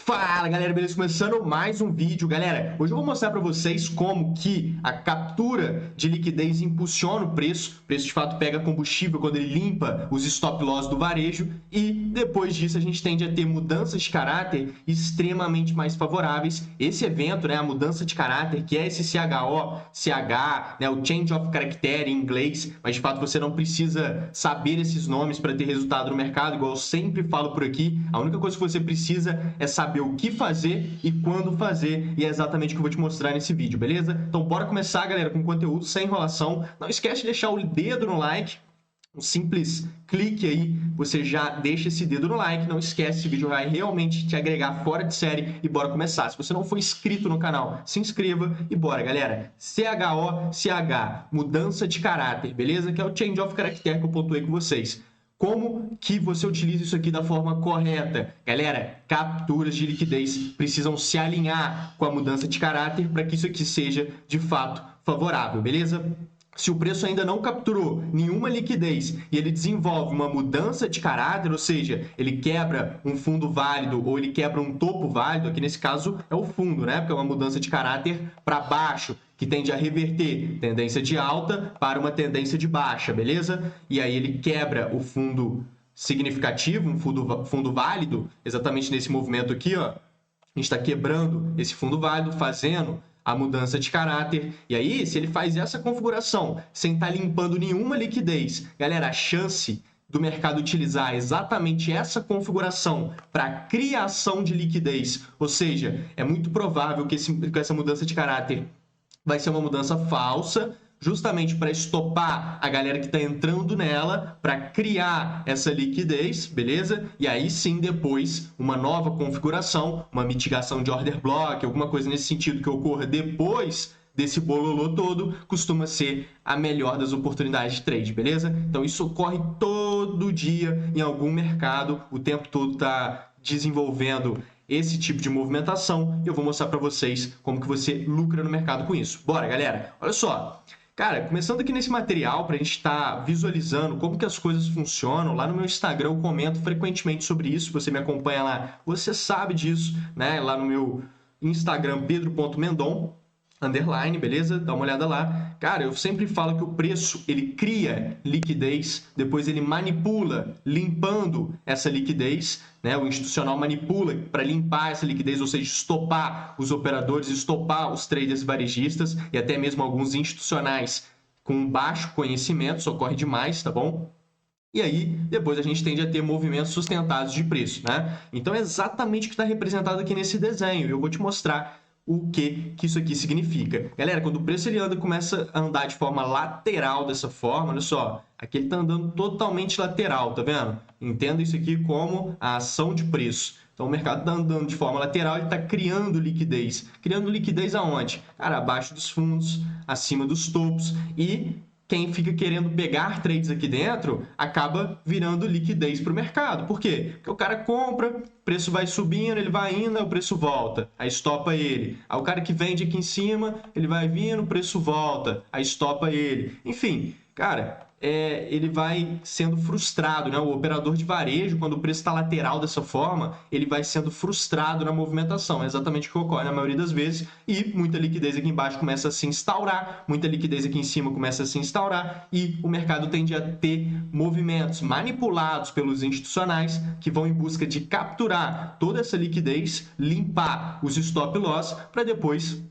Fala galera, beleza? Começando mais um vídeo, galera. Hoje eu vou mostrar para vocês como que a captura de liquidez impulsiona o preço. O preço de fato pega combustível quando ele limpa os stop loss do varejo e depois disso a gente tende a ter mudanças de caráter extremamente mais favoráveis. Esse evento, né, a mudança de caráter, que é esse CHO, CH, né, o Change of Character em inglês, mas de fato você não precisa saber esses nomes para ter resultado no mercado, igual eu sempre falo por aqui. A única coisa que você precisa é saber o que fazer e quando fazer, e é exatamente o que eu vou te mostrar nesse vídeo, beleza? Então bora começar, galera, com conteúdo sem enrolação. Não esquece de deixar o dedo no like, um simples clique aí, você já deixa esse dedo no like. Não esquece, esse vídeo vai realmente te agregar fora de série e bora começar. Se você não for inscrito no canal, se inscreva e bora, galera. CHO, mudança de caráter, beleza? Que é o Change of Character que eu pontuei com vocês. Como que você utiliza isso aqui da forma correta? Galera, capturas de liquidez precisam se alinhar com a mudança de caráter para que isso aqui seja, de fato, favorável, beleza? Se o preço ainda não capturou nenhuma liquidez e ele desenvolve uma mudança de caráter, ou seja, ele quebra um fundo válido ou ele quebra um topo válido, aqui nesse caso é o fundo, né? Porque é uma mudança de caráter para baixo, que tende a reverter tendência de alta para uma tendência de baixa, beleza? E aí ele quebra o fundo significativo, um fundo válido, exatamente nesse movimento aqui, ó. A gente está quebrando esse fundo válido, fazendo a mudança de caráter. E aí, se ele faz essa configuração sem estar limpando nenhuma liquidez, galera, a chance do mercado utilizar exatamente essa configuração para criação de liquidez, ou seja, é muito provável que essa mudança de caráter vai ser uma mudança falsa, justamente para estopar a galera que está entrando nela, para criar essa liquidez, beleza? E aí sim, depois, uma nova configuração, uma mitigação de order block, alguma coisa nesse sentido que ocorra depois desse bololô todo, costuma ser a melhor das oportunidades de trade, beleza? Então isso ocorre todo dia em algum mercado, o tempo todo está desenvolvendo esse tipo de movimentação e eu vou mostrar para vocês como que você lucra no mercado com isso. Bora, galera! Olha só! Cara, começando aqui nesse material, para a gente estar visualizando como que as coisas funcionam, lá no meu Instagram eu comento frequentemente sobre isso, você me acompanha lá, você sabe disso, né? Lá no meu Instagram, pedro.mendon, underline, beleza? Dá uma olhada lá. Cara, eu sempre falo que o preço, ele cria liquidez, depois ele manipula, limpando essa liquidez, né? O institucional manipula para limpar essa liquidez, ou seja, estopar os operadores, estopar os traders varejistas e até mesmo alguns institucionais com baixo conhecimento, isso ocorre demais, tá bom? E aí, depois a gente tende a ter movimentos sustentados de preço, né? Então é exatamente o que está representado aqui nesse desenho. Eu vou te mostrar o que isso aqui significa. Galera, quando o preço ele começa a andar de forma lateral dessa forma, olha só, aqui ele está andando totalmente lateral, tá vendo? Entenda isso aqui como a ação de preço. Então, o mercado está andando de forma lateral, ele está criando liquidez. Criando liquidez aonde? Cara, abaixo dos fundos, acima dos topos e quem fica querendo pegar trades aqui dentro acaba virando liquidez para o mercado. Por quê? Porque o cara compra, o preço vai subindo, ele vai indo, aí o preço volta, aí estopa ele. Aí o cara que vende aqui em cima, ele vai vindo, o preço volta, aí estopa ele. Enfim, cara, ele vai sendo frustrado, né? O operador de varejo, quando o preço está lateral dessa forma, ele vai sendo frustrado na movimentação. É exatamente o que ocorre na maioria das vezes e muita liquidez aqui embaixo começa a se instaurar, muita liquidez aqui em cima começa a se instaurar e o mercado tende a ter movimentos manipulados pelos institucionais que vão em busca de capturar toda essa liquidez, limpar os stop loss para depois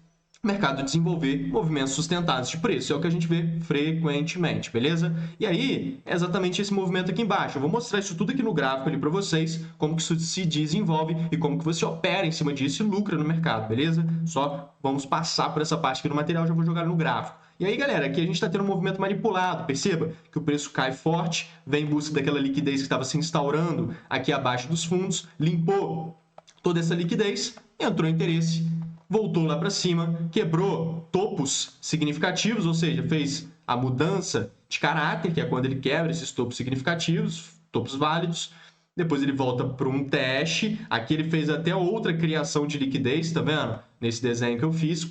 o mercado desenvolver movimentos sustentados de preço. É o que a gente vê frequentemente, beleza? E aí, é exatamente esse movimento aqui embaixo. Eu vou mostrar isso tudo aqui no gráfico ali para vocês, como que isso se desenvolve e como que você opera em cima disso e lucra no mercado, beleza? Só vamos passar por essa parte aqui do material, já vou jogar no gráfico. E aí, galera, aqui a gente está tendo um movimento manipulado, perceba que o preço cai forte, vem em busca daquela liquidez que estava se instaurando aqui abaixo dos fundos, limpou toda essa liquidez, entrou interesse, voltou lá para cima, quebrou topos significativos, ou seja, fez a mudança de caráter, que é quando ele quebra esses topos significativos, topos válidos, depois ele volta para um teste. Aqui ele fez até outra criação de liquidez, tá vendo? Nesse desenho que eu fiz,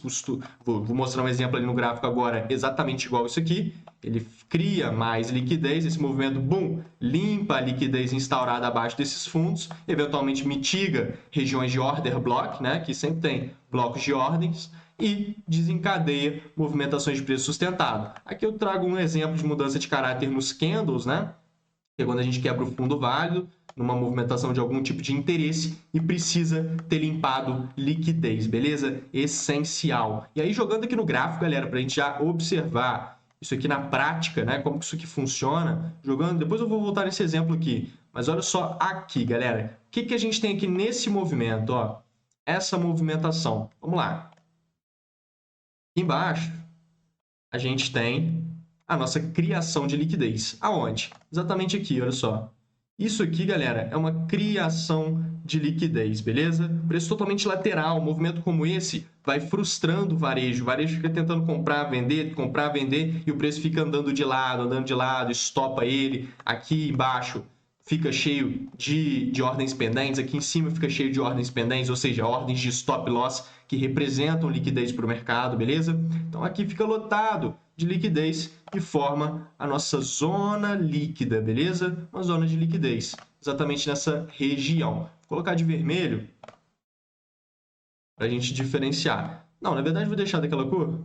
vou mostrar um exemplo ali no gráfico agora, exatamente igual isso aqui. Ele cria mais liquidez, esse movimento, boom, limpa a liquidez instaurada abaixo desses fundos, eventualmente mitiga regiões de order block, né, que sempre tem blocos de ordens, e desencadeia movimentações de preço sustentado. Aqui eu trago um exemplo de mudança de caráter nos candles, né, que é quando a gente quebra o fundo válido, numa movimentação de algum tipo de interesse e precisa ter limpado liquidez, beleza? Essencial. E aí, jogando aqui no gráfico, galera, para a gente já observar isso aqui na prática, né? Como que isso aqui funciona, jogando, depois eu vou voltar nesse exemplo aqui, mas olha só aqui, galera, o que a gente tem aqui nesse movimento, ó? Essa movimentação, vamos lá. Aqui embaixo, a gente tem a nossa criação de liquidez. Aonde? Exatamente aqui, olha só. Isso aqui, galera, é uma criação de liquidez, beleza? Preço totalmente lateral, um movimento como esse vai frustrando o varejo fica tentando comprar, vender, e o preço fica andando de lado, estopa ele. Aqui embaixo fica cheio de ordens pendentes, aqui em cima fica cheio de ordens pendentes, ou seja, ordens de stop loss que representam liquidez para o mercado, beleza? Então aqui fica lotado de liquidez e forma a nossa zona líquida, beleza? Uma zona de liquidez, exatamente nessa região. Vou colocar de vermelho para a gente diferenciar. Não, na verdade vou deixar daquela cor.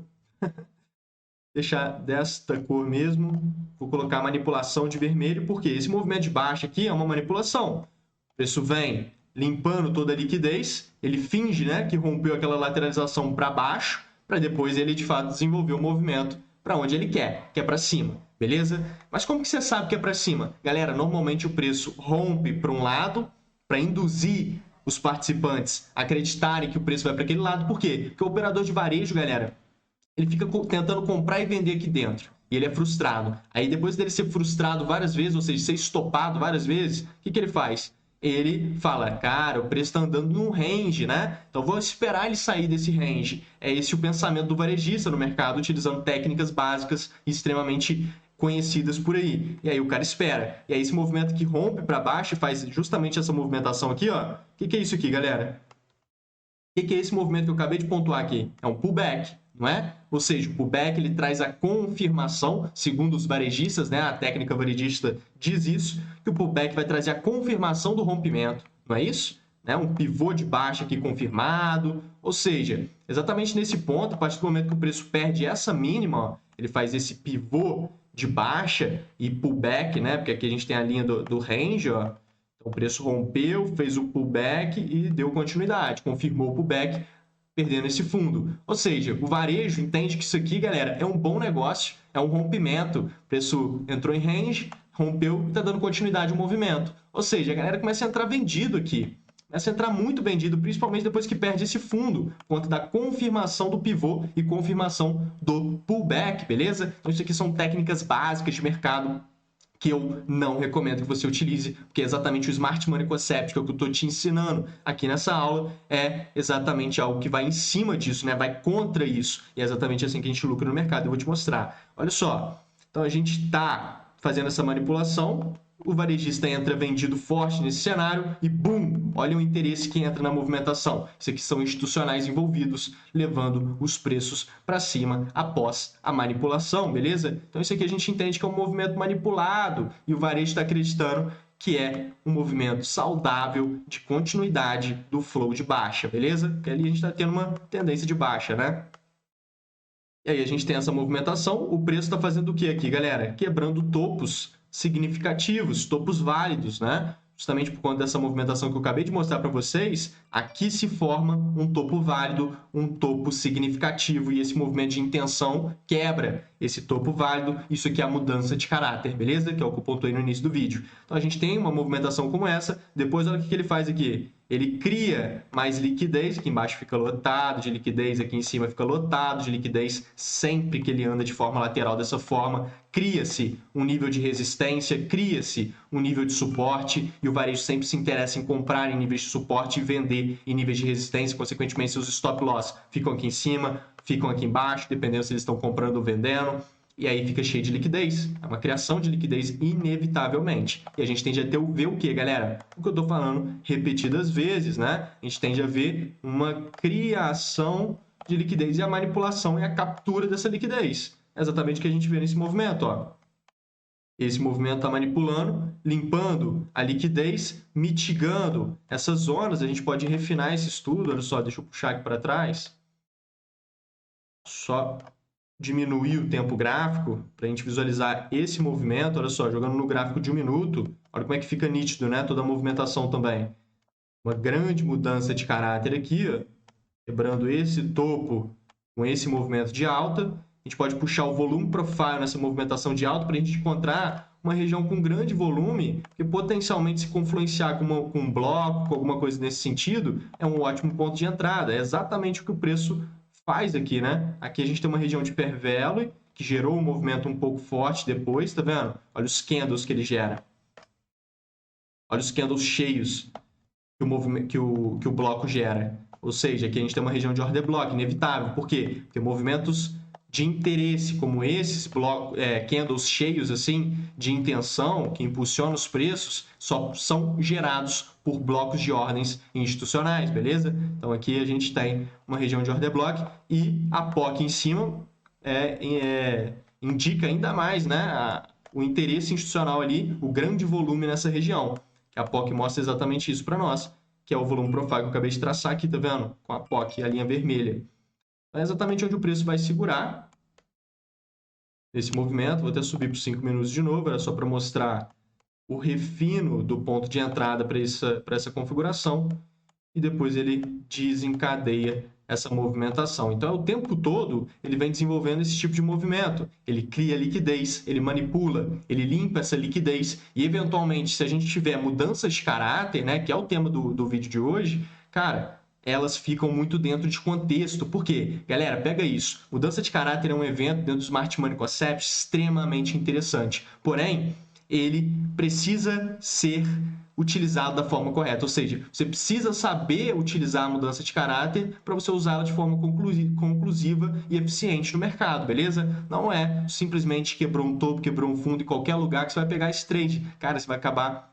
Deixar desta cor mesmo. Vou colocar manipulação de vermelho, porque esse movimento de baixa aqui é uma manipulação. O preço vem limpando toda a liquidez, ele finge, né, que rompeu aquela lateralização para baixo, para depois ele de fato desenvolver o movimento para onde ele quer, que é para cima, beleza? Mas como que você sabe que é para cima? Galera, normalmente o preço rompe para um lado, para induzir os participantes a acreditarem que o preço vai para aquele lado. Por quê? Porque o operador de varejo, galera, ele fica tentando comprar e vender aqui dentro. E ele é frustrado. Aí depois dele ser frustrado várias vezes, ou seja, ser estopado várias vezes, o que ele faz? Ele fala, cara, o preço está andando num range, né? Então vou esperar ele sair desse range. É esse o pensamento do varejista no mercado, utilizando técnicas básicas extremamente conhecidas por aí. E aí o cara espera. E aí esse movimento que rompe para baixo e faz justamente essa movimentação aqui, ó. O que é isso aqui, galera? O que é esse movimento que eu acabei de pontuar aqui? É um pullback, não é? Ou seja, o pullback ele traz a confirmação, segundo os varejistas, né? A técnica varejista diz isso, que o pullback vai trazer a confirmação do rompimento, não é isso? Né? Um pivô de baixa aqui confirmado, ou seja, exatamente nesse ponto, a partir do momento que o preço perde essa mínima, ó, ele faz esse pivô de baixa e pullback, né? Porque aqui a gente tem a linha do range, ó. Então, o preço rompeu, fez o pullback e deu continuidade, confirmou o pullback, perdendo esse fundo. Ou seja, o varejo entende que isso aqui, galera, é um bom negócio, é um rompimento. O preço entrou em range, rompeu e está dando continuidade ao movimento. Ou seja, a galera começa a entrar vendido aqui. Começa a entrar muito vendido, principalmente depois que perde esse fundo, por conta da confirmação do pivô e confirmação do pullback, beleza? Então, isso aqui são técnicas básicas de mercado que eu não recomendo que você utilize, porque é exatamente o Smart Money Concept que eu estou te ensinando aqui nessa aula, é exatamente algo que vai em cima disso, né? Vai contra isso, e é exatamente assim que a gente lucra no mercado. Eu vou te mostrar. Olha só, então a gente está fazendo essa manipulação, o varejista entra vendido forte nesse cenário e, bum, olha o interesse que entra na movimentação. Isso aqui são institucionais envolvidos, levando os preços para cima após a manipulação, beleza? Então, isso aqui a gente entende que é um movimento manipulado e o varejo está acreditando que é um movimento saudável de continuidade do flow de baixa, beleza? Porque ali a gente está tendo uma tendência de baixa, né? E aí a gente tem essa movimentação, o preço está fazendo o que aqui, galera? Quebrando topos significativos, topos válidos, né? Justamente por conta dessa movimentação que eu acabei de mostrar para vocês, aqui se forma um topo válido, um topo significativo, e esse movimento de intenção quebra esse topo válido. Isso aqui é a mudança de caráter, beleza? Que é o que eu pontuei no início do vídeo. Então, a gente tem uma movimentação como essa, depois olha o que ele faz aqui. Ele cria mais liquidez, aqui embaixo fica lotado de liquidez, aqui em cima fica lotado de liquidez, sempre que ele anda de forma lateral dessa forma, cria-se um nível de resistência, cria-se um nível de suporte, e o varejo sempre se interessa em comprar em níveis de suporte e vender em níveis de resistência, consequentemente seus stop loss ficam aqui em cima, ficam aqui embaixo, dependendo se eles estão comprando ou vendendo. e aí fica cheio de liquidez. É uma criação de liquidez inevitavelmente. E a gente tende a ver o quê, galera? O que eu estou falando repetidas vezes, né? A gente tende a ver uma criação de liquidez e a manipulação e a captura dessa liquidez. É exatamente o que a gente vê nesse movimento, ó. Esse movimento está manipulando, limpando a liquidez, mitigando essas zonas. A gente pode refinar esse estudo. Olha só, deixa eu puxar aqui para trás. Só diminuir o tempo gráfico para a gente visualizar esse movimento. Olha só, jogando no gráfico de 1 minuto, olha como é que fica nítido, né? Toda a movimentação também. Uma grande mudança de caráter aqui, ó, quebrando esse topo com esse movimento de alta. A gente pode puxar o volume profile nessa movimentação de alta para a gente encontrar uma região com grande volume que potencialmente se confluenciar com um bloco, com alguma coisa nesse sentido, é um ótimo ponto de entrada. É exatamente o que o preço faz aqui, né? Aqui a gente tem uma região de Fair Value, que gerou um movimento um pouco forte depois, tá vendo? Olha os candles que ele gera. Olha os candles cheios que o bloco gera. Ou seja, aqui a gente tem uma região de order block, inevitável. Por quê? Porque movimentos de interesse como esses, candles cheios assim, de intenção, que impulsionam os preços, só são gerados por blocos de ordens institucionais, beleza? Então aqui a gente tem uma região de order block e a POC em cima indica ainda mais, né, o interesse institucional ali, o grande volume nessa região. Que a POC mostra exatamente isso para nós, que é o volume profile que eu acabei de traçar aqui, tá vendo? Com a POC, a linha vermelha. É exatamente onde o preço vai segurar nesse movimento. Vou até subir por 5 minutos de novo, era só para mostrar o refino do ponto de entrada para essa configuração. E depois ele desencadeia essa movimentação. Então, o tempo todo, ele vem desenvolvendo esse tipo de movimento. Ele cria liquidez, ele manipula, ele limpa essa liquidez. E, eventualmente, se a gente tiver mudanças de caráter, né, que é o tema do vídeo de hoje, cara, elas ficam muito dentro de contexto. Por quê? Galera, pega isso. Mudança de caráter é um evento dentro do Smart Money Concept extremamente interessante. Porém, ele precisa ser utilizado da forma correta, ou seja, você precisa saber utilizar a mudança de caráter para você usá-la de forma conclusiva e eficiente no mercado, beleza? Não é simplesmente quebrou um topo, quebrou um fundo em qualquer lugar que você vai pegar esse trade. Cara, você vai acabar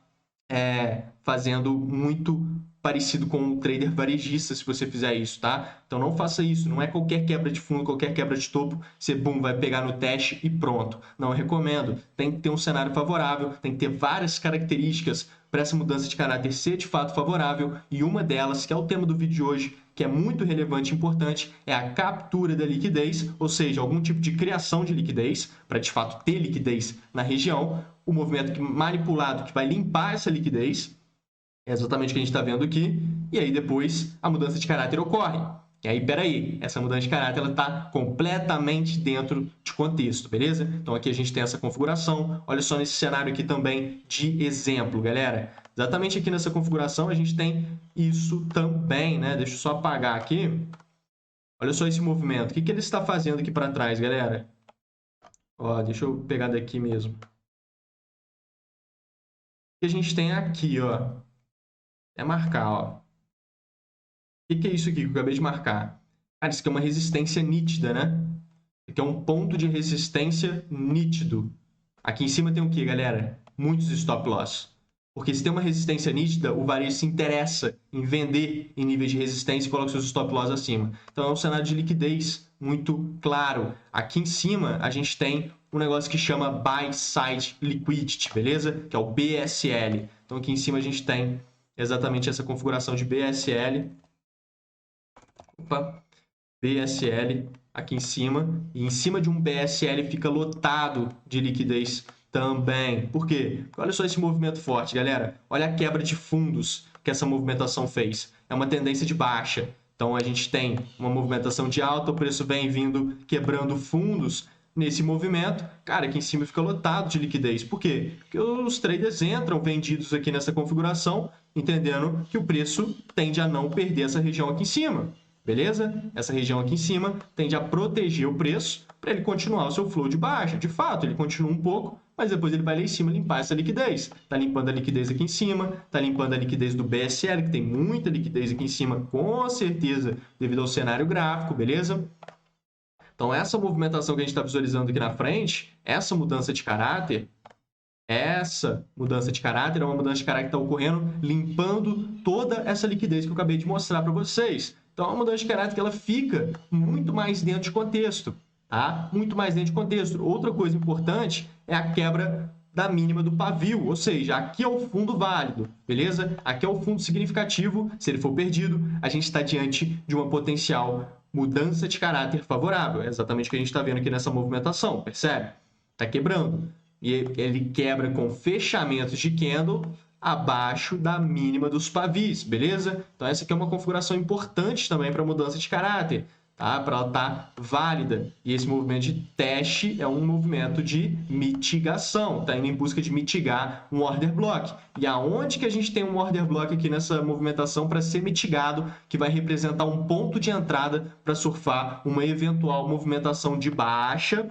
fazendo muito parecido com um trader varejista se você fizer isso, tá? Então não faça isso, não é qualquer quebra de fundo, qualquer quebra de topo, você vai pegar no teste e pronto. Não, eu recomendo, tem que ter um cenário favorável, tem que ter várias características para essa mudança de caráter ser de fato favorável, e uma delas, que é o tema do vídeo de hoje, que é muito relevante e importante, é a captura da liquidez, ou seja, algum tipo de criação de liquidez, para de fato ter liquidez na região, o movimento manipulado que vai limpar essa liquidez, é exatamente o que a gente está vendo aqui, e aí depois a mudança de caráter ocorre. E aí, peraí, essa mudança de caráter está completamente dentro de contexto, beleza? Então aqui a gente tem essa configuração. Olha só nesse cenário aqui também de exemplo, galera. Exatamente aqui nessa configuração a gente tem isso também, né? Deixa eu só apagar aqui. Olha só esse movimento. O que ele está fazendo aqui para trás, galera? Ó, deixa eu pegar daqui mesmo. O que a gente tem aqui, ó, é marcar, ó. O que é isso aqui que eu acabei de marcar? Cara, isso aqui é uma resistência nítida, né? Isso aqui é um ponto de resistência nítido. Aqui em cima tem o que, galera? Muitos stop loss. Porque se tem uma resistência nítida, o varejo se interessa em vender em níveis de resistência e coloca seus stop loss acima. Então é um cenário de liquidez muito claro. Aqui em cima a gente tem um negócio que chama Buy Side Liquidity, beleza? Que é o BSL. Então aqui em cima a gente tem exatamente essa configuração de BSL. Opa, BSL aqui em cima, e em cima de um BSL fica lotado de liquidez também. Por quê? Porque olha só esse movimento forte, galera. Olha a quebra de fundos que essa movimentação fez. É uma tendência de baixa. Então a gente tem uma movimentação de alta, o preço vem vindo quebrando fundos nesse movimento. Cara, aqui em cima fica lotado de liquidez. Por quê? Porque os traders entram vendidos aqui nessa configuração, entendendo que o preço tende a não perder essa região aqui em cima. Beleza? Essa região aqui em cima tende a proteger o preço para ele continuar o seu flow de baixa. De fato, ele continua um pouco, mas depois ele vai lá em cima limpar essa liquidez. Está limpando a liquidez aqui em cima, está limpando a liquidez do BSL, que tem muita liquidez aqui em cima, com certeza, devido ao cenário gráfico, beleza? Então, essa movimentação que a gente está visualizando aqui na frente, essa mudança de caráter é uma mudança de caráter que está ocorrendo, limpando toda essa liquidez que eu acabei de mostrar para vocês. Então, é uma mudança de caráter que ela fica muito mais dentro de contexto, tá? Muito mais dentro de contexto. Outra coisa importante é a quebra da mínima do pavio, ou seja, aqui é o fundo válido, beleza? Aqui é o fundo significativo, se ele for perdido, a gente está diante de uma potencial mudança de caráter favorável. É exatamente o que a gente está vendo aqui nessa movimentação, percebe? Está quebrando. E ele quebra com fechamentos de candle abaixo da mínima dos pavis, beleza? Então, essa aqui é uma configuração importante também para mudança de caráter, tá? Para ela estar válida. E esse movimento de teste é um movimento de mitigação, tá indo em busca de mitigar um order block. E aonde que a gente tem um order block aqui nessa movimentação para ser mitigado, que vai representar um ponto de entrada para surfar uma eventual movimentação de baixa,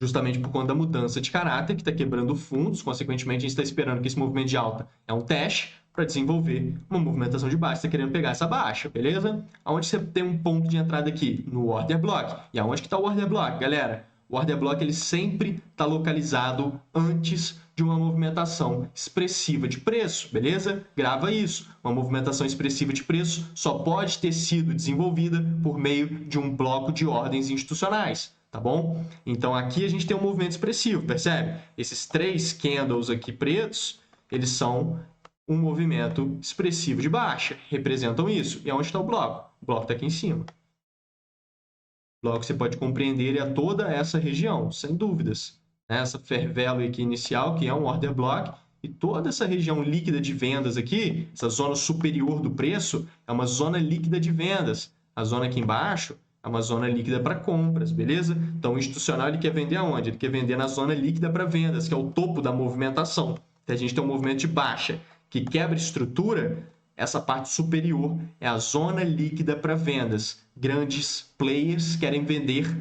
justamente por conta da mudança de caráter, que está quebrando fundos. Consequentemente, a gente está esperando que esse movimento de alta é um teste para desenvolver uma movimentação de baixa. Está querendo pegar essa baixa, beleza? Aonde você tem um ponto de entrada aqui? No order block. E aonde que está o order block, galera? O order block ele sempre está localizado antes de uma movimentação expressiva de preço, beleza? Grava isso. Uma movimentação expressiva de preço só pode ter sido desenvolvida por meio de um bloco de ordens institucionais. Tá bom? Então, aqui a gente tem um movimento expressivo, percebe? Esses 3 candles aqui pretos, eles são um movimento expressivo de baixa, representam isso. E onde está o bloco? O bloco está aqui em cima. O bloco você pode compreender ele a toda essa região, sem dúvidas. Essa fair value aqui inicial, que é um order block, e toda essa região líquida de vendas aqui, essa zona superior do preço, é uma zona líquida de vendas. A zona aqui embaixo é uma zona líquida para compras, beleza? Então, o institucional ele quer vender aonde? Ele quer vender na zona líquida para vendas, que é o topo da movimentação. Então, a gente tem um movimento de baixa que quebra estrutura, essa parte superior é a zona líquida para vendas. Grandes players querem vender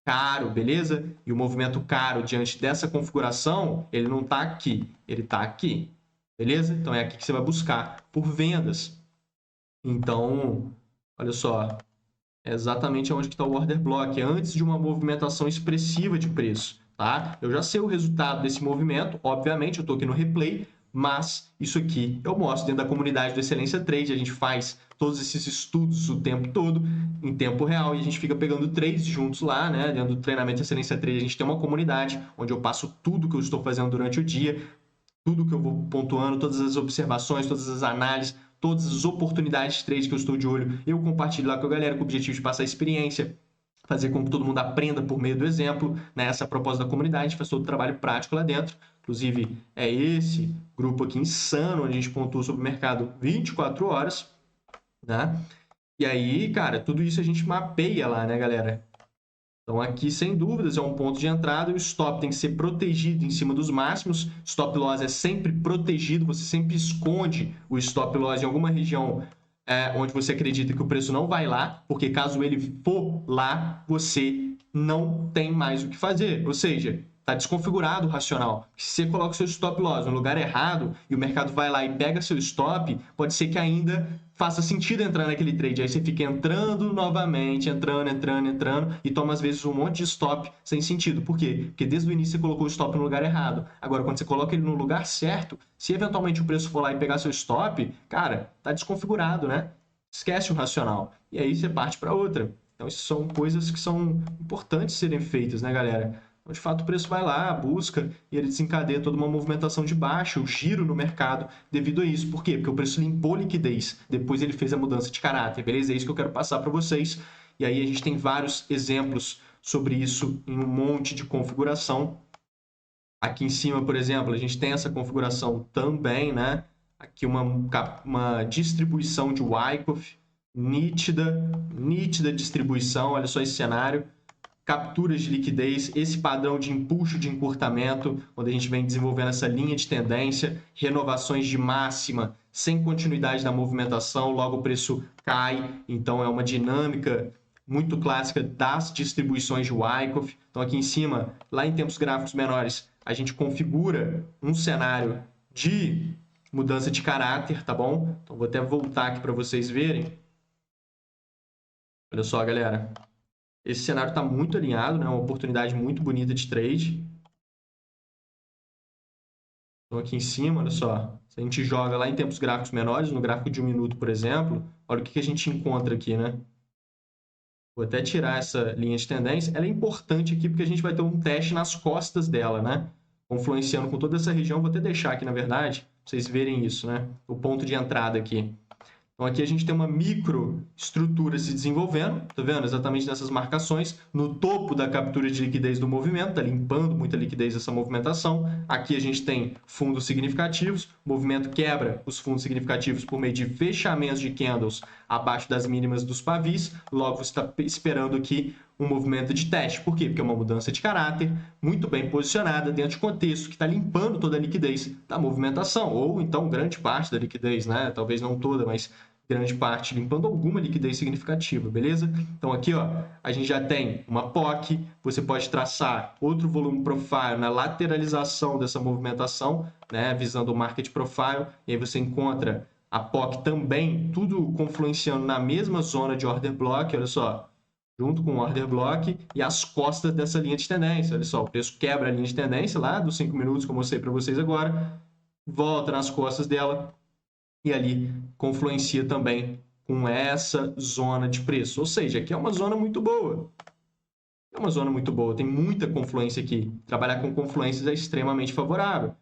caro, beleza? E o movimento caro diante dessa configuração, ele não está aqui, ele está aqui, beleza? Então, é aqui que você vai buscar por vendas. Então, olha só, é exatamente onde está o order block, antes de uma movimentação expressiva de preço, tá? Eu já sei o resultado desse movimento, obviamente, eu estou aqui no replay, mas isso aqui eu mostro dentro da comunidade do Excelência Trade, a gente faz todos esses estudos o tempo todo, em tempo real, e a gente fica pegando trades juntos lá, né? Dentro do treinamento Excelência Trade, a gente tem uma comunidade onde eu passo tudo que eu estou fazendo durante o dia, tudo que eu vou pontuando, todas as observações, todas as análises, todas as oportunidades de trade que eu estou de olho, eu compartilho lá com a galera com o objetivo de passar experiência, fazer com que todo mundo aprenda por meio do exemplo, né? Essa é a proposta da comunidade, a gente faz todo o trabalho prático lá dentro. Inclusive, é esse grupo aqui insano, onde a gente pontua sobre o mercado 24 horas, né? E aí, cara, tudo isso a gente mapeia lá, né, galera? Então, aqui, sem dúvidas, é um ponto de entrada e o stop tem que ser protegido em cima dos máximos. Stop loss é sempre protegido, você sempre esconde o stop loss em alguma região onde você acredita que o preço não vai lá, porque caso ele for lá, você não tem mais o que fazer. Ou seja, está desconfigurado o racional. Se você coloca o seu stop loss no lugar errado e o mercado vai lá e pega seu stop, pode ser que ainda faça sentido entrar naquele trade. Aí você fica entrando novamente, entrando, e toma às vezes um monte de stop sem sentido. Por quê? Porque desde o início você colocou o stop no lugar errado. Agora, quando você coloca ele no lugar certo, se eventualmente o preço for lá e pegar seu stop, cara, tá desconfigurado, né? Esquece o racional. E aí você parte para outra. Então, isso são coisas que são importantes serem feitas, né, galera? Então, de fato, o preço vai lá, busca, e ele desencadeia toda uma movimentação de baixa, o giro no mercado devido a isso. Por quê? Porque o preço limpou liquidez, depois ele fez a mudança de caráter, beleza? É isso que eu quero passar para vocês. E aí a gente tem vários exemplos sobre isso em um monte de configuração. Aqui em cima, por exemplo, a gente tem essa configuração também, né? Aqui uma distribuição de Wyckoff, nítida distribuição, olha só esse cenário. Capturas de liquidez, esse padrão de empuxo de encurtamento, onde a gente vem desenvolvendo essa linha de tendência, renovações de máxima sem continuidade da movimentação, logo o preço cai, então é uma dinâmica muito clássica das distribuições de Wyckoff. Então aqui em cima, lá em tempos gráficos menores, a gente configura um cenário de mudança de caráter, tá bom? Então vou até voltar aqui para vocês verem. Olha só, galera. Esse cenário está muito alinhado, né? Uma oportunidade muito bonita de trade. Então, aqui em cima, olha só. Se a gente joga lá em tempos gráficos menores, no gráfico de 1 minuto, por exemplo, olha o que a gente encontra aqui, né? Vou até tirar essa linha de tendência. Ela é importante aqui porque a gente vai ter um teste nas costas dela, né? Confluenciando com toda essa região. Vou até deixar aqui, na verdade, para vocês verem isso, né? O ponto de entrada aqui. Então, aqui a gente tem uma microestrutura se desenvolvendo, tá vendo? Exatamente nessas marcações, no topo da captura de liquidez do movimento, tá limpando muita liquidez essa movimentação. Aqui a gente tem fundos significativos, o movimento quebra os fundos significativos por meio de fechamentos de candles abaixo das mínimas dos pavis, logo você está esperando aqui um movimento de teste. Por quê? Porque é uma mudança de caráter, muito bem posicionada dentro de contexto, que está limpando toda a liquidez da movimentação, ou então grande parte da liquidez, né? Talvez não toda, mas grande parte, limpando alguma liquidez significativa, beleza? Então aqui, ó, a gente já tem uma POC, você pode traçar outro volume profile na lateralização dessa movimentação, né, visando o market profile, e aí você encontra a POC também, tudo confluenciando na mesma zona de order block, olha só, junto com o order block e as costas dessa linha de tendência, olha só, o preço quebra a linha de tendência lá dos 5 minutos, como eu mostrei para vocês agora, volta nas costas dela, e ali confluencia também com essa zona de preço. Ou seja, aqui é uma zona muito boa. É uma zona muito boa, tem muita confluência aqui. Trabalhar com confluências é extremamente favorável.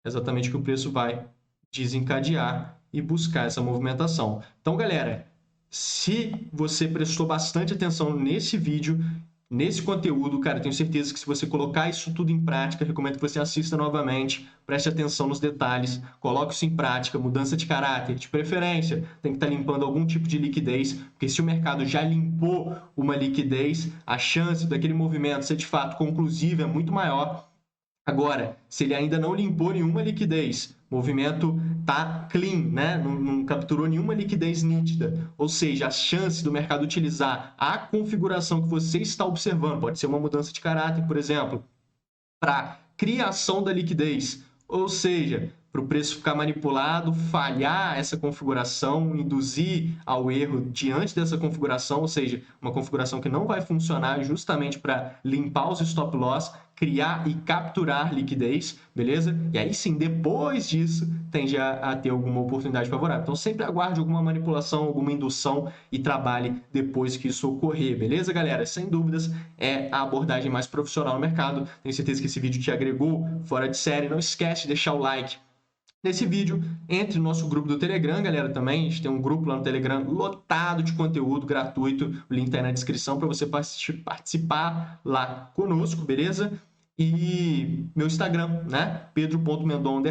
É exatamente o que o preço vai desencadear e buscar essa movimentação. Então, galera, se você prestou bastante atenção nesse vídeo, nesse conteúdo, cara, tenho certeza que se você colocar isso tudo em prática, recomendo que você assista novamente, preste atenção nos detalhes, coloque isso em prática, mudança de caráter, de preferência, tem que estar limpando algum tipo de liquidez, porque se o mercado já limpou uma liquidez, a chance daquele movimento ser de fato conclusivo é muito maior. Agora, se ele ainda não limpou nenhuma liquidez, o movimento está clean, né? Não capturou nenhuma liquidez nítida, ou seja, a chance do mercado utilizar a configuração que você está observando, pode ser uma mudança de caráter, por exemplo, para criação da liquidez, ou seja, para o preço ficar manipulado, falhar essa configuração, induzir ao erro diante dessa configuração, ou seja, uma configuração que não vai funcionar justamente para limpar os stop loss, criar e capturar liquidez, beleza? E aí sim, depois disso, tende a ter alguma oportunidade favorável. Então sempre aguarde alguma manipulação, alguma indução e trabalhe depois que isso ocorrer, beleza, galera? Sem dúvidas, é a abordagem mais profissional no mercado. Tenho certeza que esse vídeo te agregou fora de série. Não esquece de deixar o like nesse vídeo, entre no nosso grupo do Telegram, galera, também. A gente tem um grupo lá no Telegram lotado de conteúdo gratuito. O link tá aí na descrição para você participar lá conosco, beleza? E meu Instagram, né? pedro.mendon_.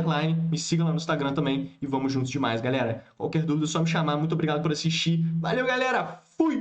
Me siga lá no Instagram também e vamos juntos demais, galera. Qualquer dúvida é só me chamar. Muito obrigado por assistir. Valeu, galera! Fui!